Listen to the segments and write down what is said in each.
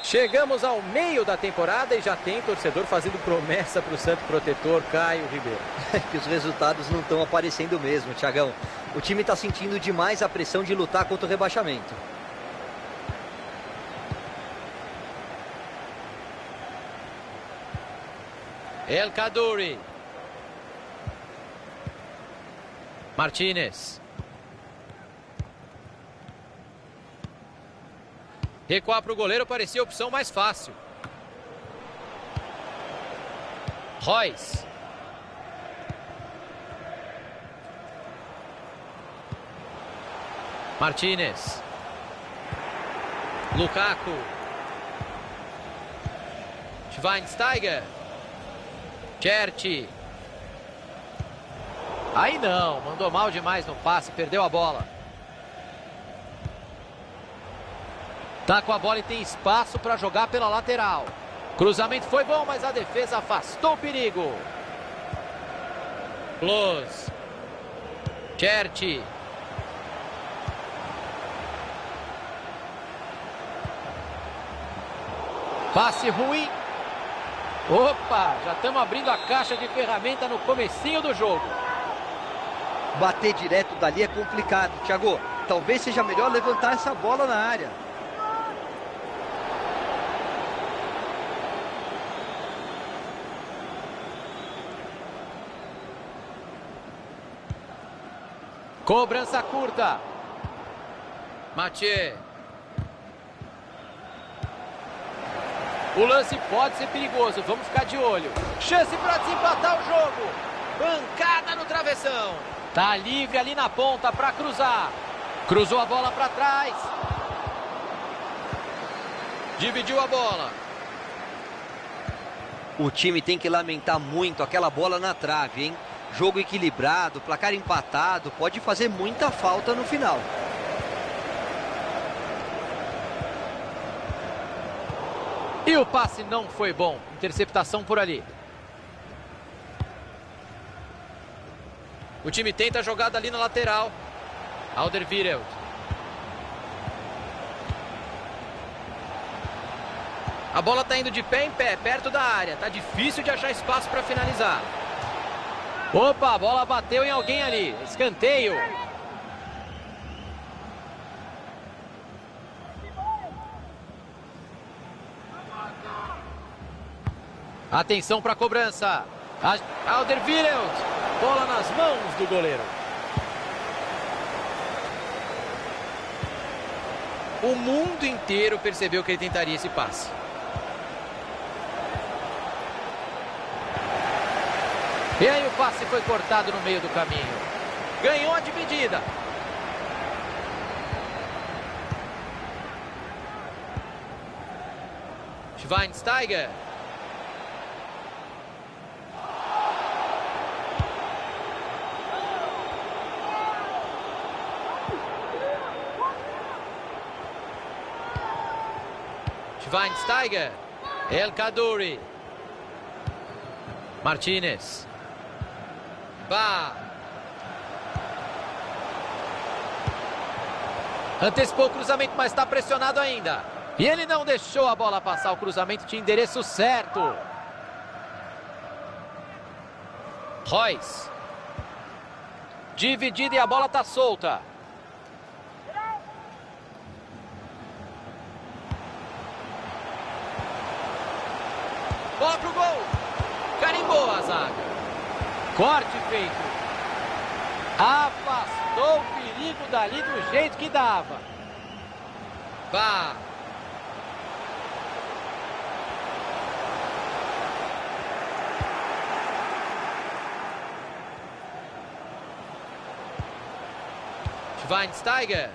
Chegamos ao meio da temporada e já tem torcedor fazendo promessa para o santo protetor Caio Ribeiro. Que os resultados não estão aparecendo mesmo, Thiagão. O time está sentindo demais a pressão de lutar contra o rebaixamento. El Kaddouri. Martínez. Recuar para o goleiro parecia a opção mais fácil. Royce. Martínez. Lukaku. Schweinsteiger. Cherty. Aí não, mandou mal demais no passe, perdeu a bola. Tá com a bola e tem espaço para jogar pela lateral. Cruzamento foi bom, mas a defesa afastou o perigo. Close. Cherty. Passe ruim. Opa, já estamos abrindo a caixa de ferramenta no comecinho do jogo. Bater direto dali é complicado, Thiago. Talvez seja melhor levantar essa bola na área. Cobrança curta. Mathieu. O lance pode ser perigoso, vamos ficar de olho. Chance para desempatar o jogo. Bancada no travessão. Tá livre ali na ponta para cruzar. Cruzou a bola para trás. Dividiu a bola. O time tem que lamentar muito aquela bola na trave, hein? Jogo equilibrado, placar empatado, pode fazer muita falta no final. E o passe não foi bom. Interceptação por ali. O time tenta a jogada ali na lateral. Alderweireld. A bola está indo de pé em pé, perto da área. Tá difícil de achar espaço para finalizar. Opa, a bola bateu em alguém ali. Escanteio. Atenção para a cobrança. Alderweireld. Bola nas mãos do goleiro. O mundo inteiro percebeu que ele tentaria esse passe. E aí o passe foi cortado no meio do caminho. Ganhou a dividida. Schweinsteiger. Schweinsteiger. El Kaddouri. Martínez. Antecipou o cruzamento, mas está pressionado ainda. E ele não deixou a bola passar. O cruzamento tinha endereço certo. Royce. Dividida e a bola está solta. Bola pro gol. Carimbou a zaga. Corte feito. Afastou o perigo dali do jeito que dava. Schweinsteiger.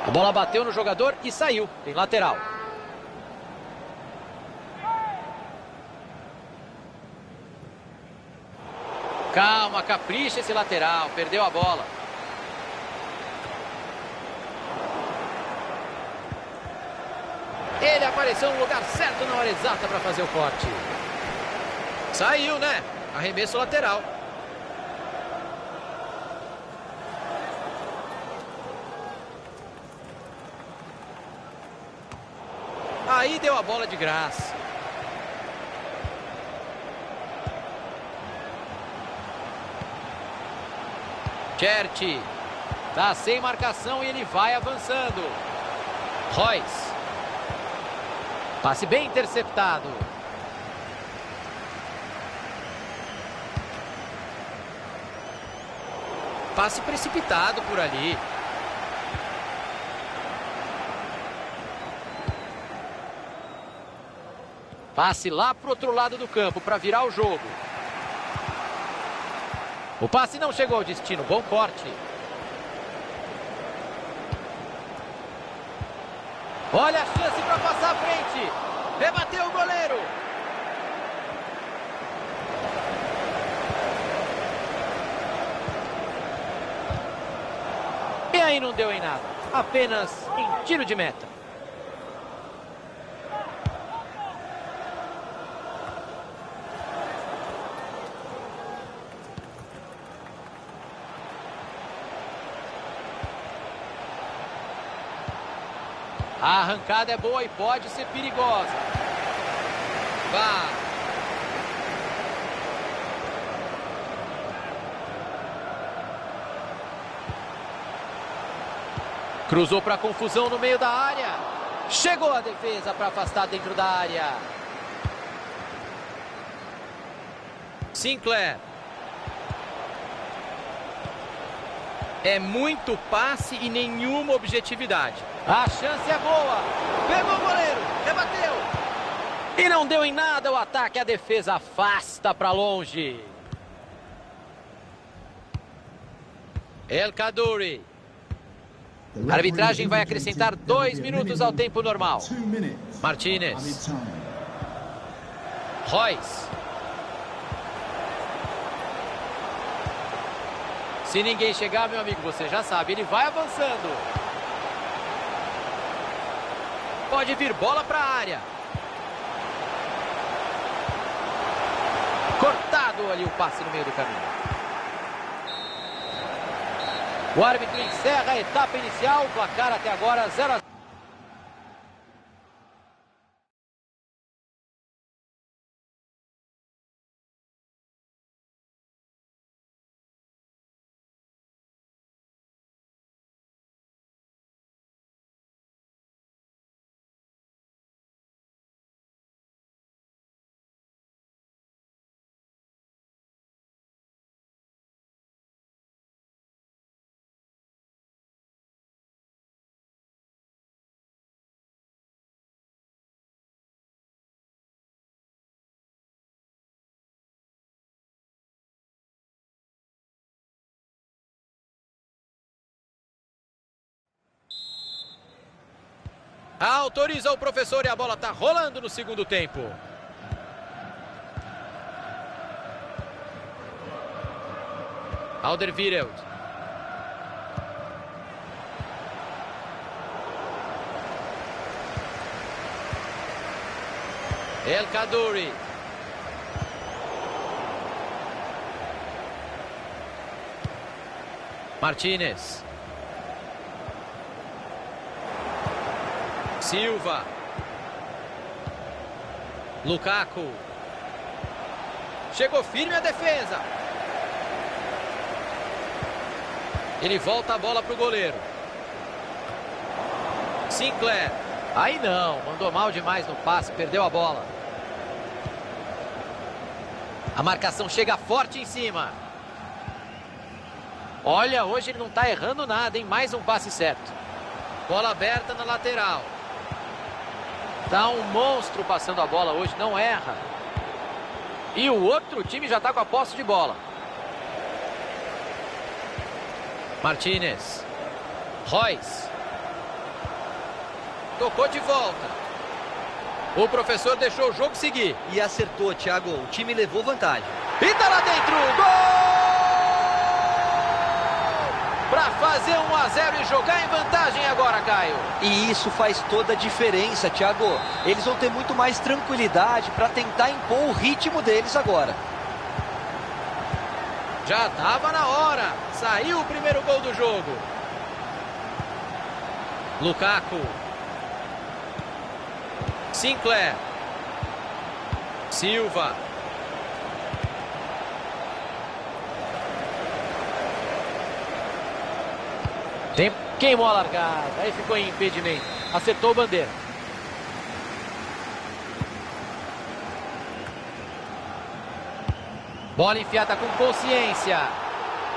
A bola bateu no jogador e saiu. Tem lateral. Calma, capricha esse lateral. Perdeu a bola. Ele apareceu no lugar certo na hora exata para fazer o corte. Saiu, né? Arremesso lateral. aí deu a bola de graça. Cherty. Tá sem marcação e ele vai avançando. Royce. Passe bem interceptado. Passe precipitado por ali. Passe lá pro outro lado do campo para virar o jogo. O passe não chegou ao destino. Bom corte. Olha a chance para passar à frente. Rebateu o goleiro. E aí não deu em nada. Apenas em tiro de meta. A arrancada é boa e pode ser perigosa. Vá. Cruzou para confusão no meio da área. Chegou a defesa para afastar dentro da área. Sinclair. É muito passe e nenhuma objetividade. A chance é boa. Pegou o goleiro. Rebateu. E não deu em nada o ataque. A defesa afasta para longe. El Kaddouri. A arbitragem vai acrescentar 2 minutos ao tempo normal. Martínez. Royce. Se ninguém chegar, meu amigo, você já sabe, ele vai avançando. Pode vir bola para a área. Cortado ali o passe no meio do caminho. O árbitro encerra a etapa inicial. O placar até agora 0-0. Autoriza o professor e a bola está rolando no segundo tempo. Alderweireld. El Kaddouri. Martínez. Silva. Lukaku. Chegou firme a defesa. Ele volta a bola para o goleiro. Sinclair. Aí não, mandou mal demais no passe, perdeu a bola. A marcação chega forte em cima. Olha, hoje ele não está errando nada, hein? Mais um passe certo. Bola aberta na lateral. Tá um monstro passando a bola hoje, não erra. E o outro time já está com a posse de bola. Martínez. Royce. Tocou de volta. O professor deixou o jogo seguir. E acertou, Thiago. O time levou vantagem. E tá lá dentro. Gol! Para fazer 1-0 e jogar em vantagem agora, Caio. E isso faz toda a diferença, Thiago. Eles vão ter muito mais tranquilidade para tentar impor o ritmo deles agora. Já estava na hora. Saiu o primeiro gol do jogo. Sinclair. Silva. Queimou a largada, aí ficou em impedimento. Acertou o bandeira. Bola enfiada com consciência.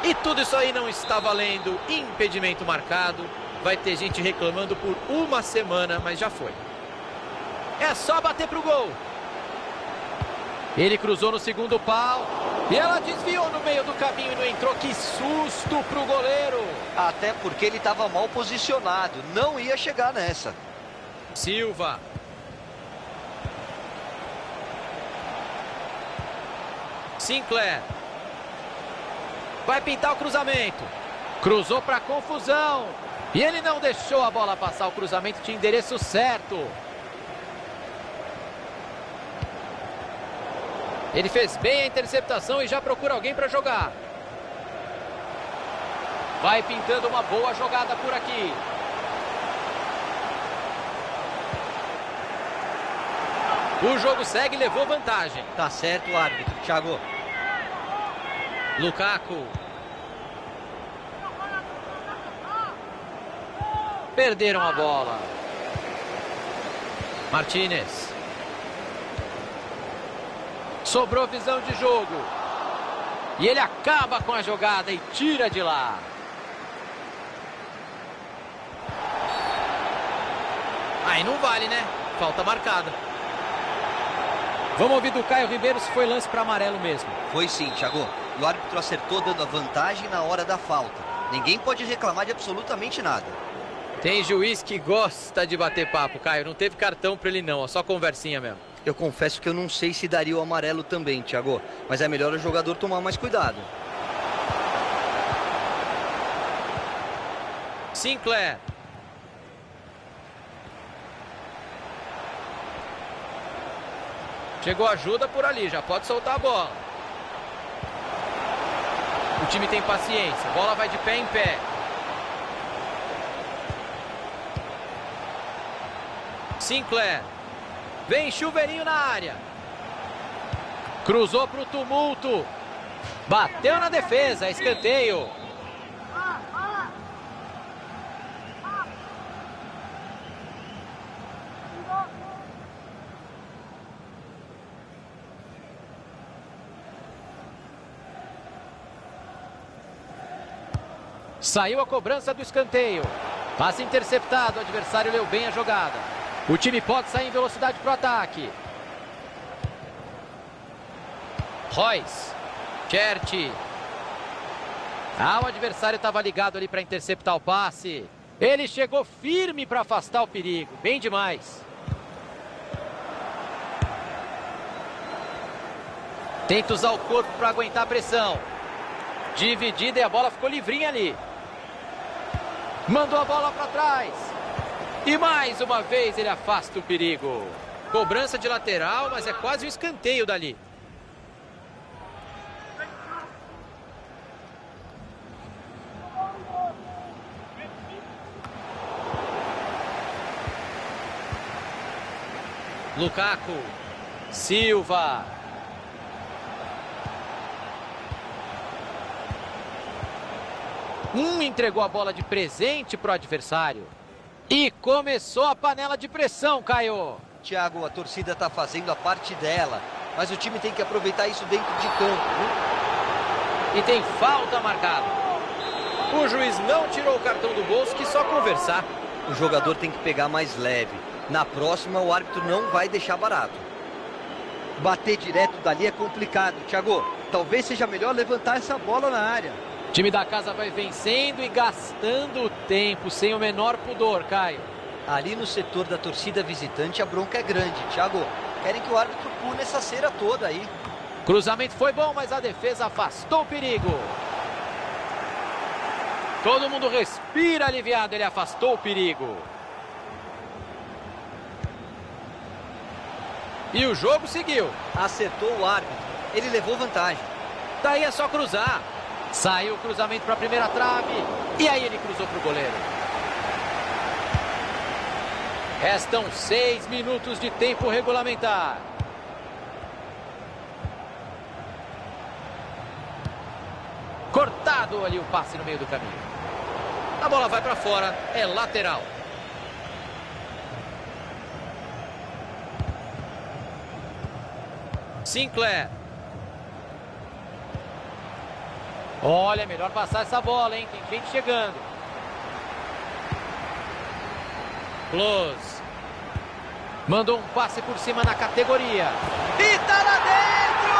E tudo isso aí não está valendo. Impedimento marcado. Vai ter gente reclamando por uma semana, mas já foi. É só bater pro gol. Ele cruzou no segundo pau. E ela desviou no meio do caminho e não entrou. Que susto pro goleiro. Até porque ele estava mal posicionado. Não ia chegar nessa. Silva. Sinclair. Vai pintar o cruzamento. Cruzou para confusão. E ele não deixou a bola passar. O cruzamento tinha endereço certo. Ele fez bem a interceptação e já procura alguém para jogar. Vai pintando uma boa jogada por aqui. O jogo segue e levou vantagem. Tá certo o árbitro, Thiago. Lukaku. Perderam a bola. Martinez. Sobrou visão de jogo. E ele acaba com a jogada e tira de lá. Aí não vale, né? Falta marcada. Vamos ouvir do Caio Ribeiro se foi lance para amarelo mesmo. Foi sim, Thiago. O árbitro acertou dando a vantagem na hora da falta. Ninguém pode reclamar de absolutamente nada. Tem juiz que gosta de bater papo, Caio. Não teve cartão para ele não, ó, só conversinha mesmo. Eu confesso que eu não sei se daria o amarelo também, Thiago. Mas é melhor o jogador tomar mais cuidado. Sinclair. Chegou ajuda por ali, já pode soltar a bola. O time tem paciência, a bola vai de pé em pé. Sinclair. Vem chuveirinho na área. Cruzou para o tumulto. Bateu na defesa, escanteio. Saiu a cobrança do escanteio. Passe interceptado, o adversário leu bem a jogada. O time pode sair em velocidade para o ataque. Royce. Cherty. O adversário estava ligado ali para interceptar o passe. Ele chegou firme para afastar o perigo. Bem demais. Tenta usar o corpo para aguentar a pressão. Dividida e a bola ficou livrinha ali. Mandou a bola para trás. E mais uma vez ele afasta o perigo. Cobrança de lateral, mas é quase um escanteio dali. Lukaku. Silva. Entregou a bola de presente para o adversário. E começou a panela de pressão, Caio. Thiago, a torcida está fazendo a parte dela, mas o time tem que aproveitar isso dentro de campo, viu? E tem falta marcada. O juiz não tirou o cartão do bolso, que só conversar. O jogador tem que pegar mais leve. Na próxima, o árbitro não vai deixar barato. Bater direto dali é complicado, Thiago. Talvez seja melhor levantar essa bola na área. O time da casa vai vencendo e gastando o tempo, sem o menor pudor, Caio. Ali no setor da torcida visitante, a bronca é grande, Thiago. Querem que o árbitro pune essa cera toda aí. Cruzamento foi bom, mas a defesa afastou o perigo. Todo mundo respira aliviado, ele afastou o perigo. E o jogo seguiu. Acertou o árbitro, ele levou vantagem. Daí é só cruzar. Saiu o cruzamento para a primeira trave. E aí ele cruzou para o goleiro. Restam 6 minutos de tempo regulamentar. Cortado ali o passe no meio do caminho. A bola vai para fora, é lateral. Sinclair. Olha, melhor passar essa bola, hein? Tem gente chegando. Close. Mandou um passe por cima na categoria. E tá lá dentro!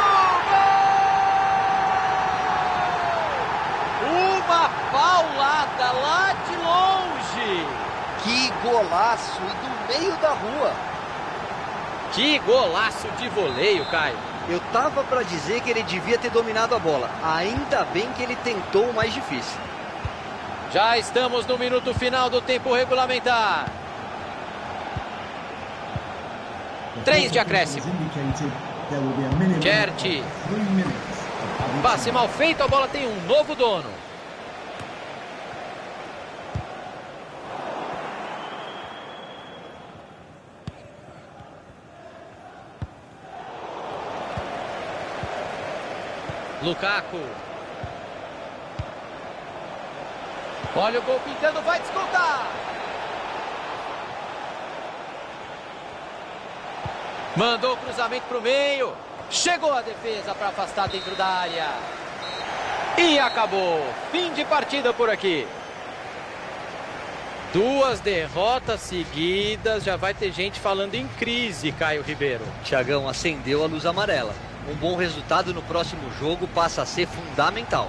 Gol! Uma paulada lá de longe. Que golaço! E do meio da rua. Que golaço de voleio, Caio. Eu tava para dizer que ele devia ter dominado a bola. Ainda bem que ele tentou o mais difícil. Já estamos no minuto final do tempo regulamentar. 3 de acréscimo. Kert. Passe mal feito, a bola tem um novo dono. Lukaku. Olha o gol pintando, vai descontar. Mandou o cruzamento para o meio. Chegou a defesa para afastar dentro da área. E acabou. Fim de partida por aqui. 2 derrotas seguidas. Já vai ter gente falando em crise, Caio Ribeiro. Thiagão, acendeu a luz amarela. Um bom resultado no próximo jogo passa a ser fundamental.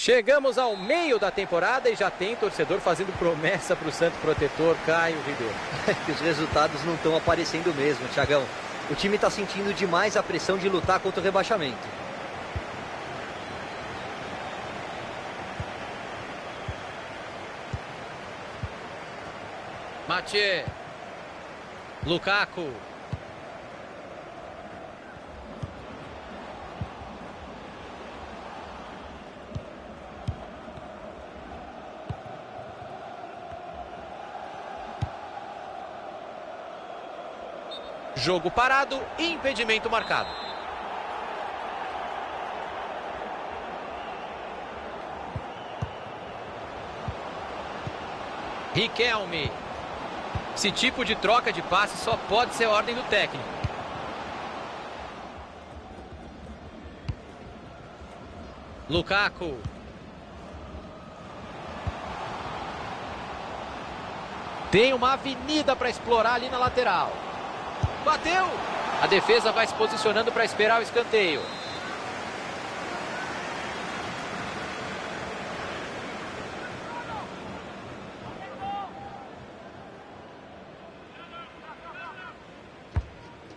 Chegamos ao meio da temporada e já tem torcedor fazendo promessa para o Santo Protetor, Caio Ribeiro. Os resultados não estão aparecendo mesmo, Thiagão. O time está sentindo demais a pressão de lutar contra o rebaixamento. Mathieu. Lukaku. Jogo parado, impedimento marcado. Riquelme. Esse tipo de troca de passe só pode ser ordem do técnico. Lukaku. Tem uma avenida para explorar ali na lateral. Bateu! A defesa vai se posicionando para esperar o escanteio.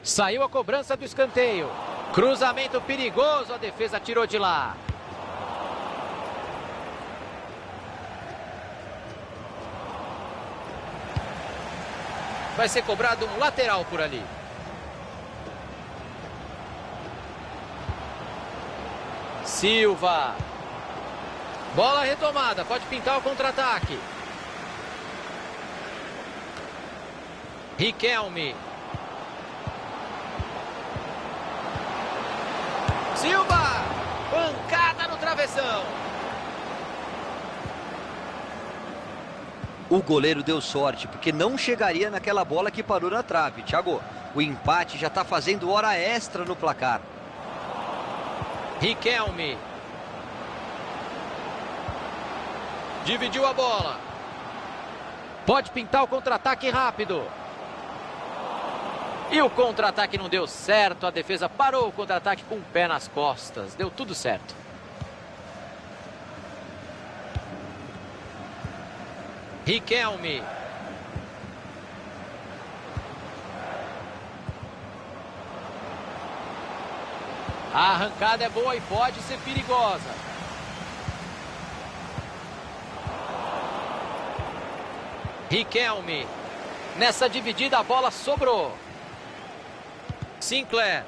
Saiu a cobrança do escanteio. Cruzamento perigoso, a defesa tirou de lá. Vai ser cobrado um lateral por ali. Silva. Bola retomada, pode pintar o contra-ataque. Riquelme. Silva. Pancada no travessão. O goleiro deu sorte, porque não chegaria naquela bola que parou na trave. Thiago, o empate já está fazendo hora extra no placar. Riquelme. Dividiu a bola. Pode pintar o contra-ataque rápido. E o contra-ataque não deu certo. A defesa parou o contra-ataque com o pé nas costas. Deu tudo certo. Riquelme. A arrancada é boa e pode ser perigosa. Riquelme. Nessa dividida a bola sobrou. Sinclair.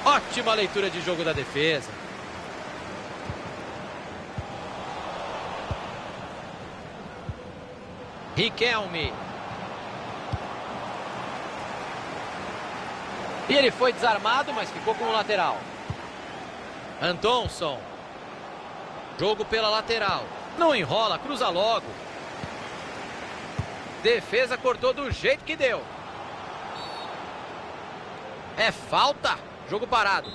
Ótima leitura de jogo da defesa. Riquelme. E ele foi desarmado, mas ficou com o lateral. Antonson. Jogo pela lateral. Não enrola, cruza logo. Defesa cortou do jeito que deu. É falta. Jogo parado.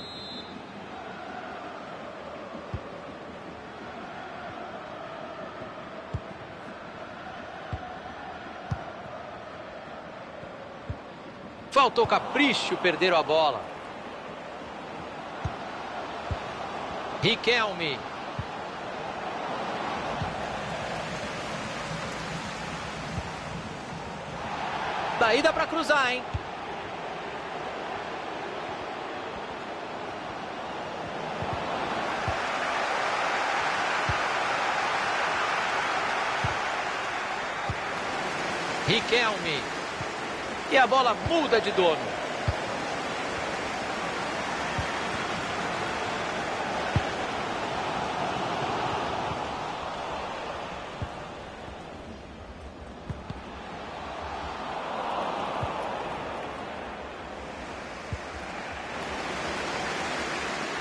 Faltou capricho, perderam a bola. Riquelme. Daí dá pra cruzar, hein? Riquelme. E a bola muda de dono.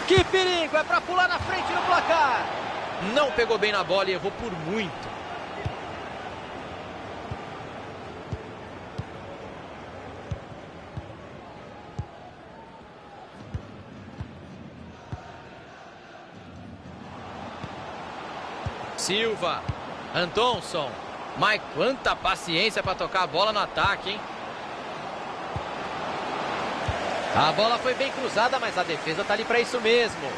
Que perigo! É para pular na frente no placar. Não pegou bem na bola e errou por muito. Silva. Antonson. Mas quanta paciência para tocar a bola no ataque, hein? A bola foi bem cruzada, mas a defesa tá ali para isso mesmo.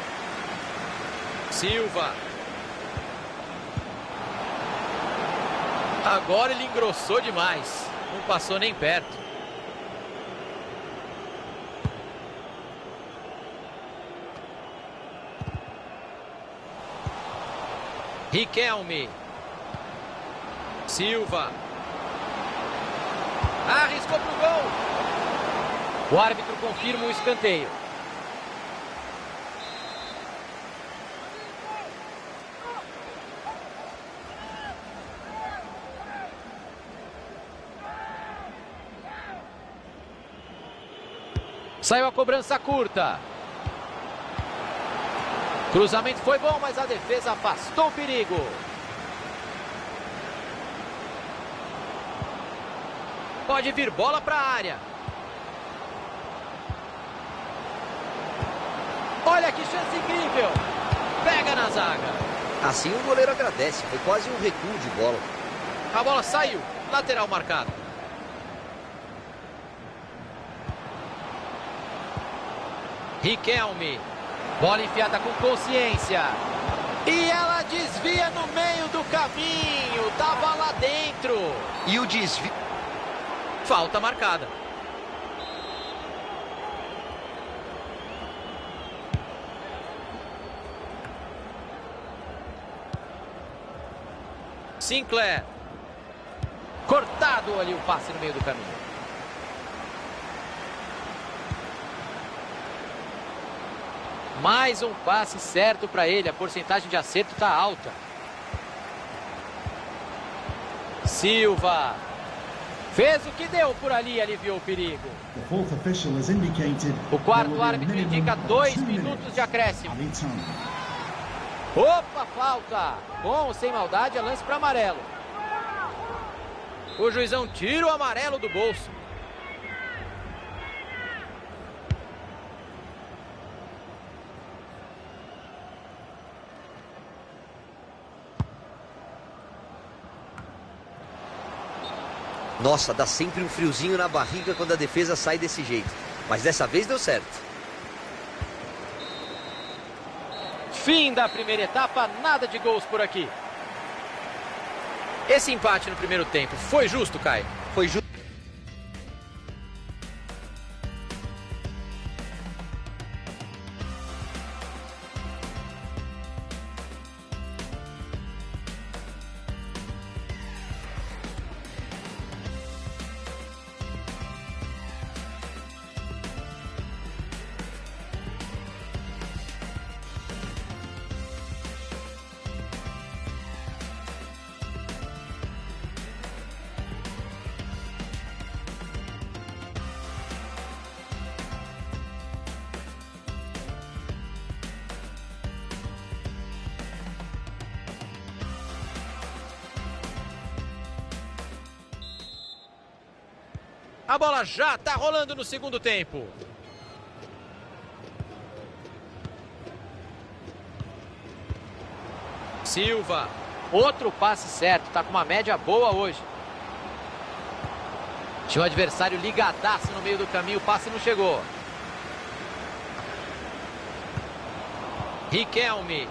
Silva. Agora ele engrossou demais. Não passou nem perto. Riquelme. Silva. Arriscou pro gol. O árbitro confirma o escanteio. Saiu a cobrança curta. Cruzamento foi bom, mas a defesa afastou o perigo. Pode vir bola para a área. Olha que chance incrível. Pega na zaga. Assim o goleiro agradece. Foi quase um recuo de bola. A bola saiu. Lateral marcado. Riquelme. Bola enfiada com consciência. E ela desvia no meio do caminho. Tava lá dentro. E o desvio... Falta marcada. Sinclair. Cortado ali o passe no meio do caminho. Mais um passe certo para ele. A porcentagem de acerto está alta. Silva. Fez o que deu por ali, aliviou o perigo. O quarto árbitro indica 2 minutos de acréscimo. Opa, falta. Com ou sem maldade, é lance para amarelo. O juizão tira o amarelo do bolso. Nossa, dá sempre um friozinho na barriga quando a defesa sai desse jeito. Mas dessa vez deu certo. Fim da primeira etapa, nada de gols por aqui. Esse empate no primeiro tempo foi justo, Caio? Foi justo. A bola já está rolando no segundo tempo. Silva. Outro passe certo. Está com uma média boa hoje. Tinha o adversário ligadaço no meio do caminho. O passe não chegou. Riquelme.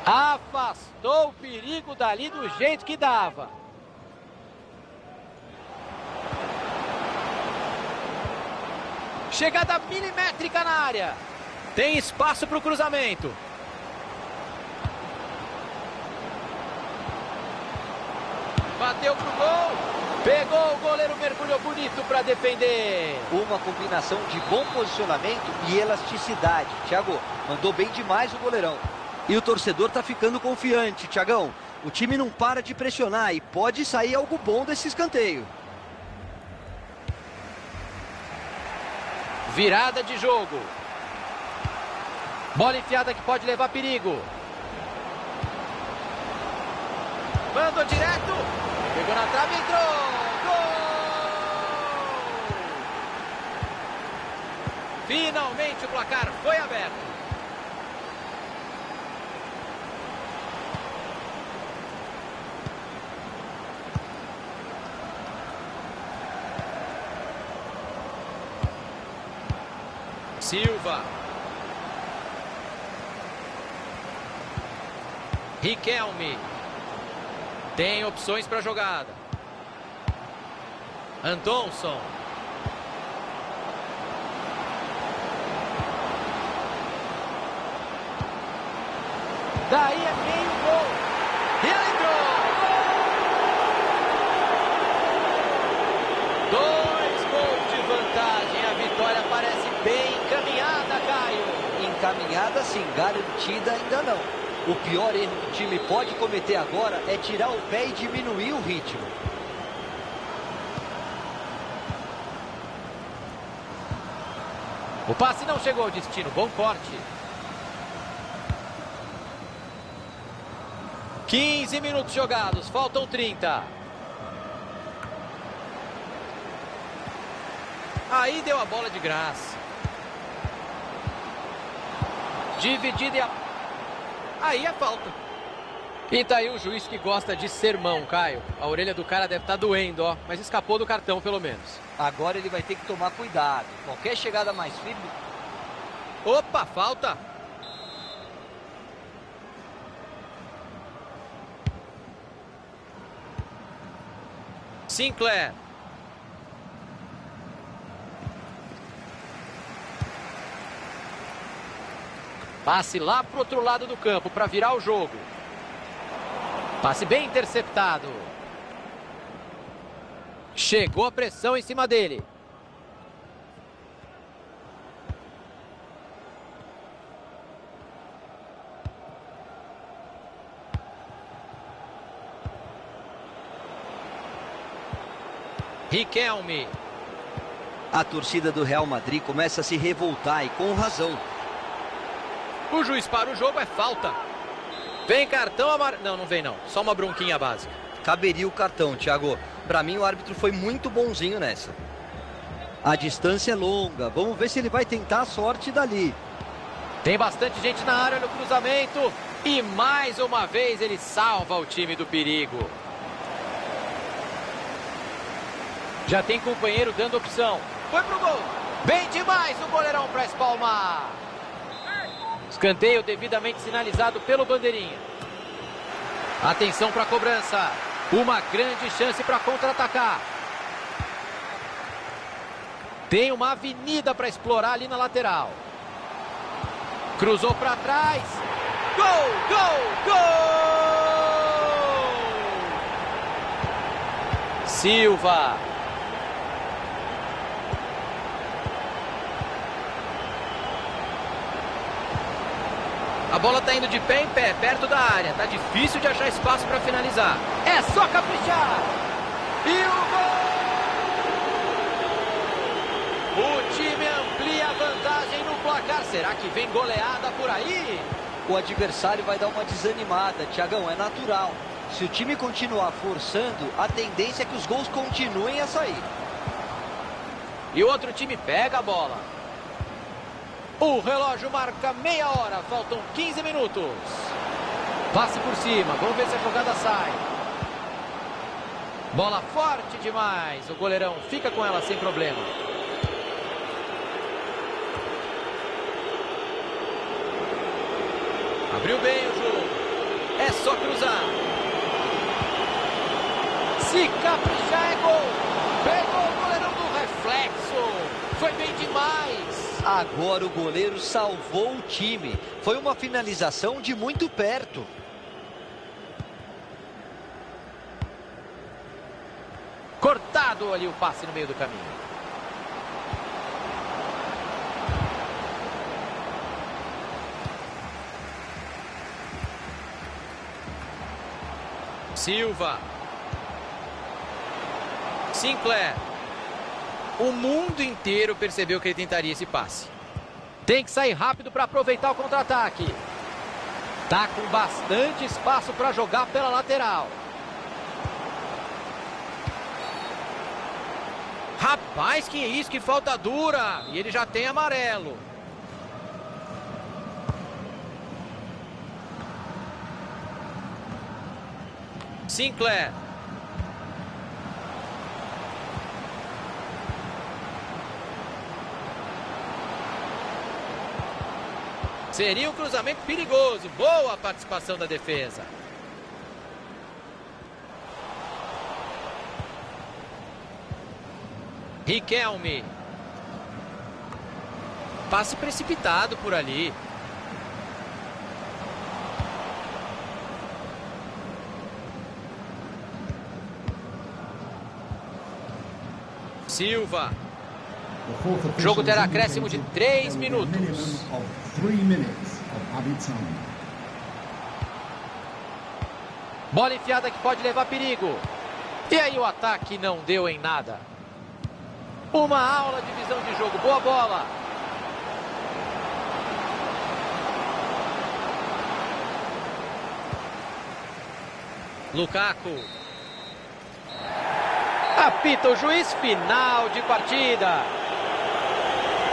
Afastou o perigo dali do jeito que dava. Chegada milimétrica na área. Tem espaço para o cruzamento. Bateu pro gol. Pegou o goleiro, mergulhou bonito para defender. Uma combinação de bom posicionamento e elasticidade. Thiago, mandou bem demais o goleirão. E o torcedor tá ficando confiante, Thiagão. O time não para de pressionar e pode sair algo bom desse escanteio. Virada de jogo. Bola enfiada que pode levar perigo. Mandou direto. Pegou na trave e entrou. Gol! Finalmente o placar foi aberto. Silva. Riquelme. Tem opções para a jogada. Andonson. Daí é meio gol. E ele entrou. 2 gols de vantagem. A vitória parece bem encaminhada, Caio. Encaminhada sim, garantida ainda não. O pior erro que o time pode cometer agora é tirar o pé e diminuir o ritmo. O passe não chegou ao destino. Bom corte. 15 minutos jogados. Faltam 30. Aí deu a bola de graça. Dividida e a... Aí é falta. E tá aí o juiz que gosta de sermão, Caio. A orelha do cara deve estar doendo, ó. Mas escapou do cartão, pelo menos. Agora ele vai ter que tomar cuidado. Qualquer chegada mais firme... Opa, falta. Sinclair. Passe lá pro outro lado do campo para virar o jogo. Passe bem interceptado. Chegou a pressão em cima dele. Riquelme. A torcida do Real Madrid começa a se revoltar e com razão. O juiz para o jogo, é falta. Vem cartão amarelo. Não, não vem não. Só uma bronquinha básica. Caberia o cartão, Thiago. Para mim o árbitro foi muito bonzinho nessa. A distância é longa. Vamos ver se ele vai tentar a sorte dali. Tem bastante gente na área no cruzamento. E mais uma vez ele salva o time do perigo. Já tem companheiro dando opção. Foi pro gol. Bem demais o goleirão para espalmar. Escanteio devidamente sinalizado pelo bandeirinha. Atenção para a cobrança. Uma grande chance para contra-atacar. Tem uma avenida para explorar ali na lateral. Cruzou para trás. Gol, gol, gol! Silva. A bola tá indo de pé em pé, perto da área. Tá difícil de achar espaço para finalizar. É só caprichar. E o gol! O time amplia a vantagem no placar. Será que vem goleada por aí? O adversário vai dar uma desanimada, Thiagão, é natural. Se o time continuar forçando, a tendência é que os gols continuem a sair. E o outro time pega a bola. O relógio marca meia hora, faltam 15 minutos. Passe por cima, vamos ver se a jogada sai. Bola forte demais, o goleirão fica com ela sem problema. Abriu bem o jogo, é só cruzar. Se caprichar é gol. Pegou o goleirão do reflexo, foi bem demais. Agora o goleiro salvou o time. Foi uma finalização de muito perto. Cortado ali o passe no meio do caminho. Silva. Sinclair. O mundo inteiro percebeu que ele tentaria esse passe. Tem que sair rápido para aproveitar o contra-ataque. Tá com bastante espaço para jogar pela lateral. Rapaz, que isso, que falta dura. E ele já tem amarelo. Sinclair. Seria um cruzamento perigoso. Boa participação da defesa. Riquelme. Passe precipitado por ali. Silva. O jogo terá acréscimo de 3 minutos. Bola enfiada que pode levar perigo. E aí o ataque não deu em nada. Uma aula de visão de jogo. Boa bola. Lukaku. Apita o juiz, final de partida.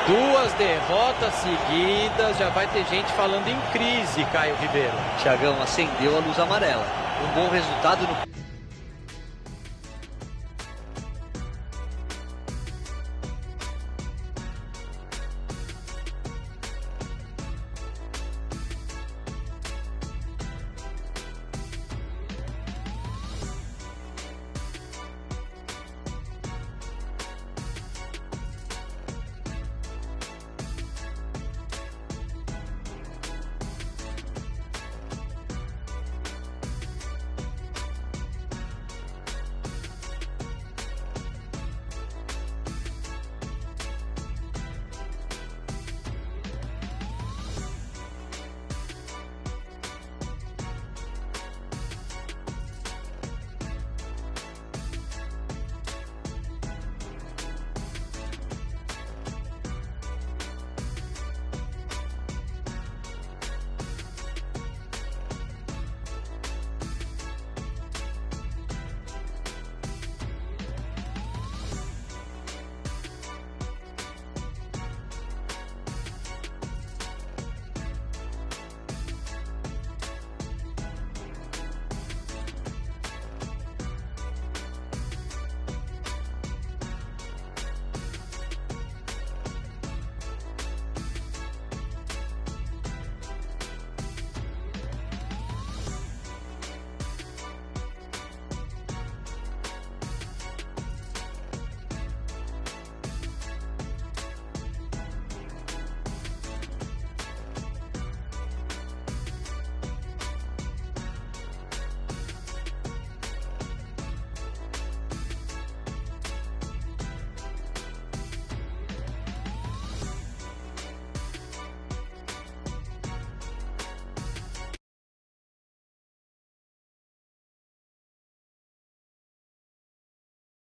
2 derrotas seguidas, já vai ter gente falando em crise, Caio Ribeiro. Thiagão, acendeu a luz amarela. Um bom resultado no